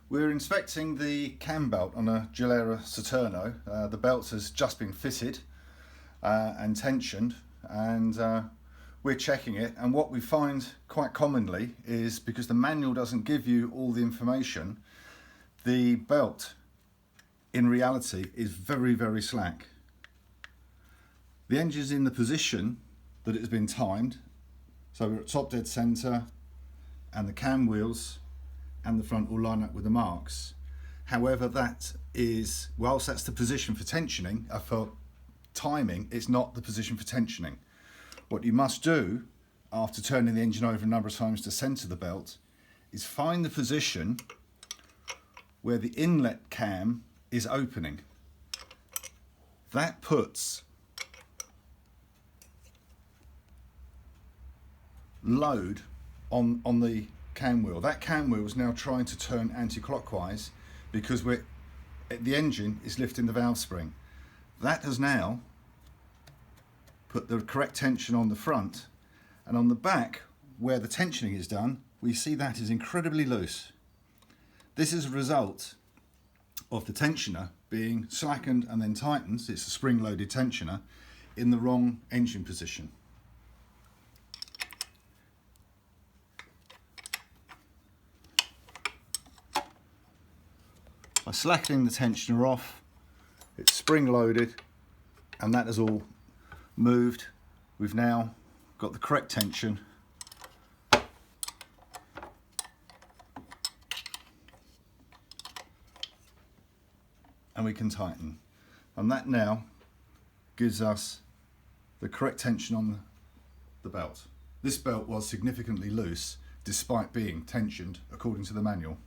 We're inspecting the cam belt on a Gilera Saturno. The belt has just been fitted and tensioned, and we're checking it, and what we find quite commonly is, because the manual doesn't give you all the information, the belt in reality is very slack. The engine's in the position that it has been timed, so we're at top dead centre and the cam wheels and the front will line up with the marks. However, that is, whilst that's the position for tensioning, for timing, it's not the position for tensioning. What you must do after turning the engine over a number of times to centre the belt is find the position where the inlet cam is opening. That puts load on the cam wheel. That cam wheel is now trying to turn anti-clockwise because the engine is lifting the valve spring. That has now put the correct tension on the front, and on the back where the tensioning is done, we see that is incredibly loose. This is a result of the tensioner being slackened and then tightened. It's a spring-loaded tensioner in the wrong engine position. By slackening the tensioner off, it's spring-loaded, and that has all moved. We've now got the correct tension, and we can tighten, and that now gives us the correct tension on the belt. This belt was significantly loose despite being tensioned according to the manual.